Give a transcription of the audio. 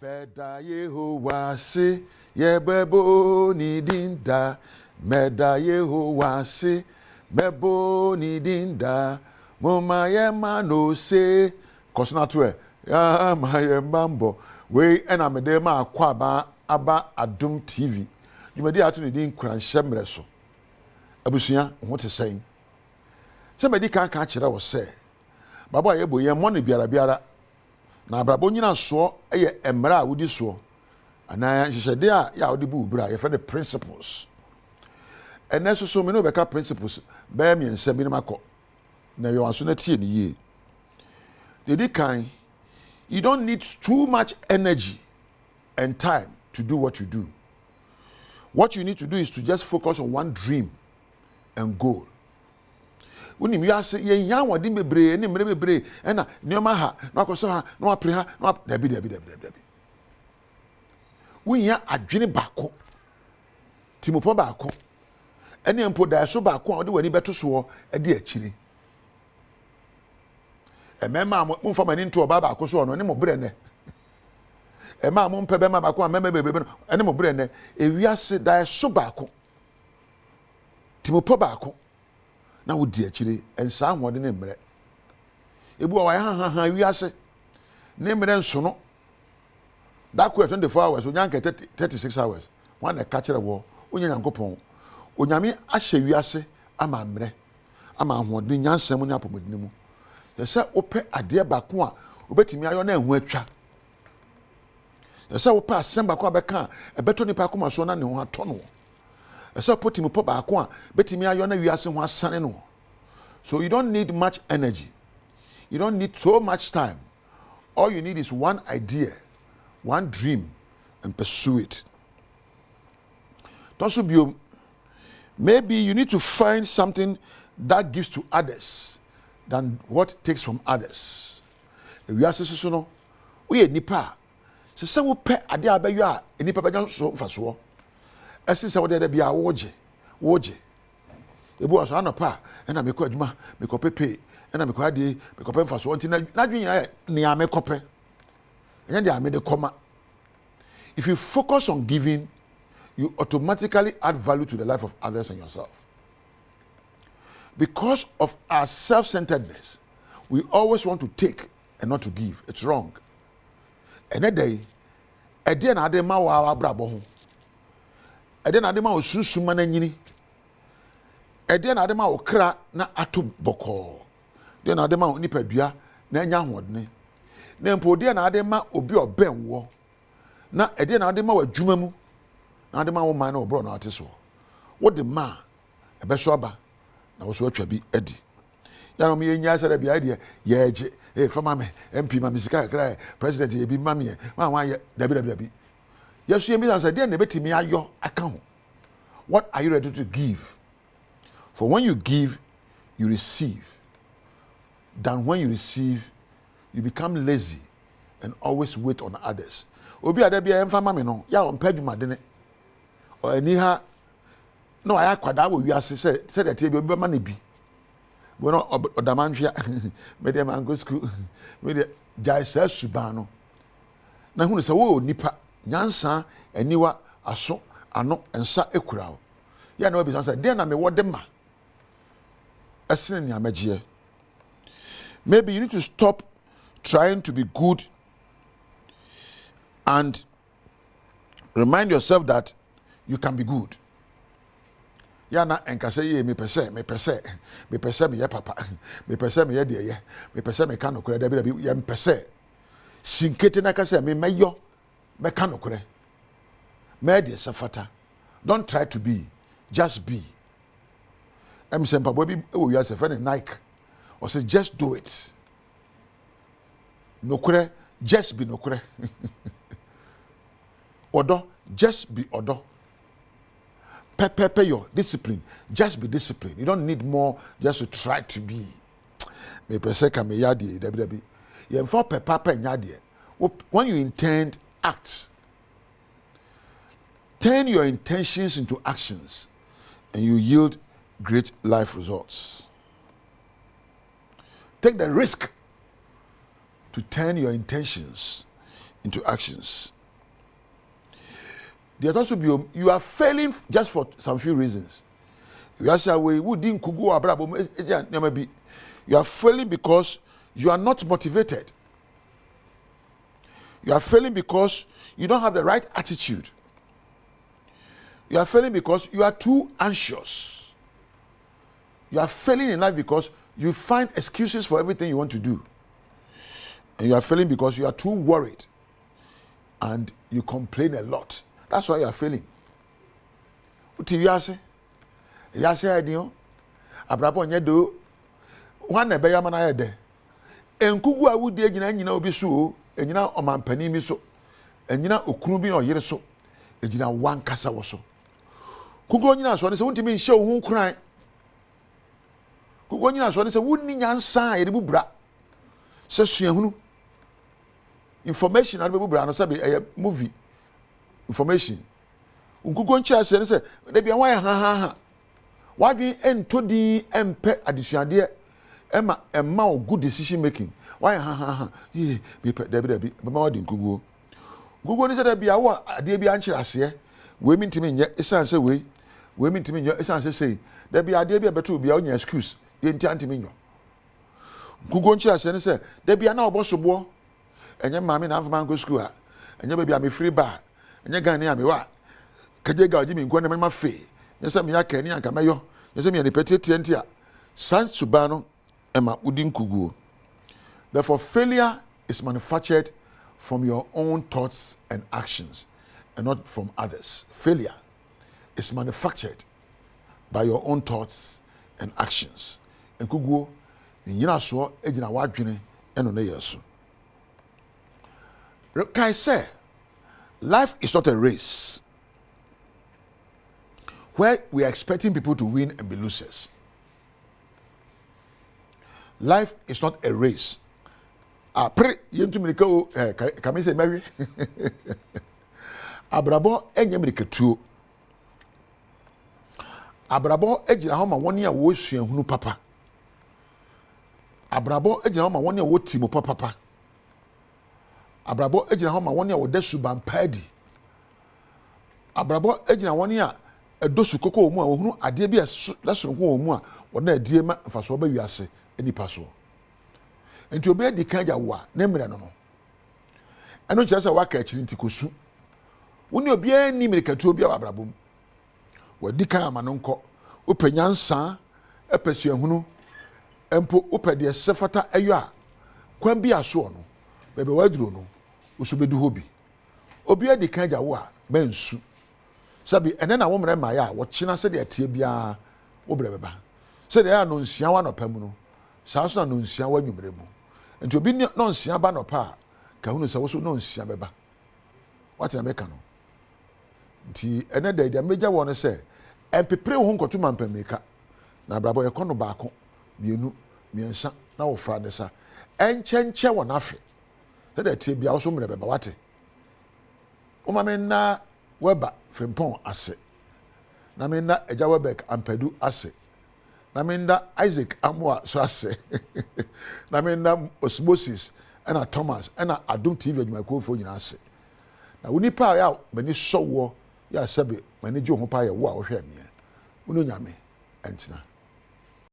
Beda Yehowa se yebebo ni dinda. Meda Yehowa se mebo ni dinda. Moma yema no se kosna to ya ma yemambo we ena mede ma akwa aba Adom TV. Jumadi atu ni din Nkuranhyensem so. Abusua ho te sen. Se medi kan kire wo se. Baba yebo ye mo ne biara na abrabo nyina so eye emra a wodi so ana hyehyede a ya wodi bu bra ye friend principles eneso so me no beka principles be me nsem bi makọ na yo aso na tie ni ye dedi kan you don't need too much energy and time to do what you do. What you need to do is to just focus on one dream and goal. Unim you say ye yan wadi bebre ni mre bebre na nioma ha na akoso ha na apre ha na dabi. Wunya adwene baako timopo baako ene mpo da so baako a ode wani beto so e de akire emema mo mfa mani nto oba baako so no ne mo bre ne ema mo mpe be ma baako a mema bebre ene mo bre ne ewiase da so baako timopo baako na wodi akire ensa ahode ne mre ebu wa ha wiase ne mre nso no that ko 24 hours onyanka 36 hours one na ka kire wo onya Nyankopon onyame ahye wiase ama mre ama ahode nyansam ne apomodine mu yesa ope ade baako a obetimi ayo na ehu atwa yesa ope asem baako abeka ebeto nipa akoma so na ne ho ato no. So put him pop akwa betimi ayo na wiase ho asane no. So you don't need much energy. You don't need so much time. All you need is one idea, one dream, and pursue it. Maybe you need to find something that gives to others than what takes from others. Wiase so no we nipa se wo pe ade abayo a nipa ba so mfaso esi se wo de bia woje ebu aso anopa na mekọ adwuma mekọ pepe na mekọ ade mekọ pe mfaso nti na dwenya ne ya mekọ pe enya de ame de koma. If you focus on giving, you automatically add value to the life of others and yourself. Because of our self-centeredness, we always want to take and not to give. It's wrong. And a day, a day na ade ma wa brabo ho. A day na ade ma osusuma na nyini. A day na ade ma okra na ato boko. Day na ade ma nipadua na anya hodne. Na mpo day na ade ma obi obenwo. Na a day na ade ma wadwuma mu. Na ade ma wo man na obro na ate so. Wo de ma ebeso aba na wo so atwa bi adi. Ya no me nya sare bi ade ye je fama me MP ma misika kra president ye bi ma me ma wan ye dabi yesu ye mi say dey na betimi ayo aka ho. What are you ready to give? For when you give, you receive. Than when you receive, you become lazy and always wait on others. Obi ade bia emfama me no ya on padwuma de ne o ani ha no aya kwada wo wiase se de tie bi obi ma na bi bueno odamanhwea me de man go school me de jai sa suban no na hunu se wo nipa nyansa aniwa aso ano ensa ekura wo ya na obi san say de na me wo de ma esene ni amagye. Maybe you need to stop trying to be good and remind yourself that you can be good. Yana enkase ye me pese me ye papa me pese me ye de ye me pese me kan okure da bi ye pese sinkete na kase me meyo me kan okure me de safata. Don't try to be, just be. Em se papa bi e wo ya se fe Nike or say just do it. Nokure, just be nokure. Odo, just be odo. Pay your discipline. Just be disciplined. You don't need more just to try to be. Me pese ka me yadi dabi. Ye mfa papa nyade. When you intend, act. Turn your intentions into actions and you yield great life results. Take the risk to turn your intentions into actions. There also be you are failing just for some few reasons. You are saying we didn't go abrabo. You are failing because you are not motivated. You are failing because you don't have the right attitude. You are failing because you are too anxious. You are failing in life because you find excuses for everything you want to do. And you are failing because you are too worried and you complain a lot. That's why you are failing. Uti yase. Yase adio. Abrabo nyedo. Wan ebe ya mana yede. Enkugu awudi egyina nyina obi so, enyina omampani mi so. Enyina okunu bi na oyere so. Egyina wan kasa wo so. Kugu nyina so ne se wuntimi nhye wo hu kran. Kugu nyina so ne se wunni nyansa yede bubra. Se suahunu. Information ade bubra no se be movie. Information. Unkugo nchi ase ne se de bia wan ha. Wadwen entodi empe adesuade emma o good decision making. Wan ha. Ye be debi mama wadi nkugo. Nkugo ne se de bia wo ade bia nchi ase we mintimi nye esanse we mintimi nye esanse sei de bia ade bia beto bia onya excuse ye ntantimi nyo. Nkugo nchi ase ne se de bia na obosobo enye mama na afama nko school a enye be bia me free bar enye gan ne amewa kajega ojimi nko ne ma fe nyesa me yakani anka meyo nyesa me ne petete ntia san subano ema udi nkuguo. Therefore failure is manufactured from your own thoughts and actions and not from others. Failure is manufactured by your own thoughts and actions. Nkuguo nyina so ejina wadwene eno ne yeso. Can I say life is not a race where we are expecting people to win and be losers. Life is not a race. Kami say Mary. Abrabo enye miriketuo. Abrabo ejina ho ma woni a wo suahunu papa. Abrabo ejina ho ma woni a wo timo papa. Abrabo ejina ho ma woni a wo da suban padi. Abrabo ejina woni a edosu koko omu a ohunu ade bi lesonko omu a wona adie ma faso ba wiase enipa so. Enti obi edi kan jawo na mire no no. Eno kire se waka akiri ntikosu. Woni obi ani mirikatu obi a abrabom. Wadi kan amano nko. Opanyansa epesu ehunu empo opede sefata eyo a kwan bi aso no. Bebe waduro no. Usubedu hobi. Obi edi kan jawo a mensu. Sabi ene na wo mre ma ya wo china se de atie bia wo bre beba. Se de ya no nsia wa no pamu no. Sa so na no nsia wa nwumre mu. Enti obi no nsia ba no pa ka hunu se wo so no nsia beba. What na meka no. Nti ene da dia meja wo no se empepere wo nkoto mampamrika. Na brabo ye kono baako mienu miensa na wo fra ne sa. Enchenche wo na afe. Se de atie bia wo so mre beba wate. O ma me na weba frimpon ase na menda eja webek ampadu ase na menda Isaac amwa so ase na menda osmosis na Thomas na Adom TV adwumakofo nyina ase na woni pa ya mani sowo ya sebe mani je ho pa ya wo a wo hwe me woni nyame entina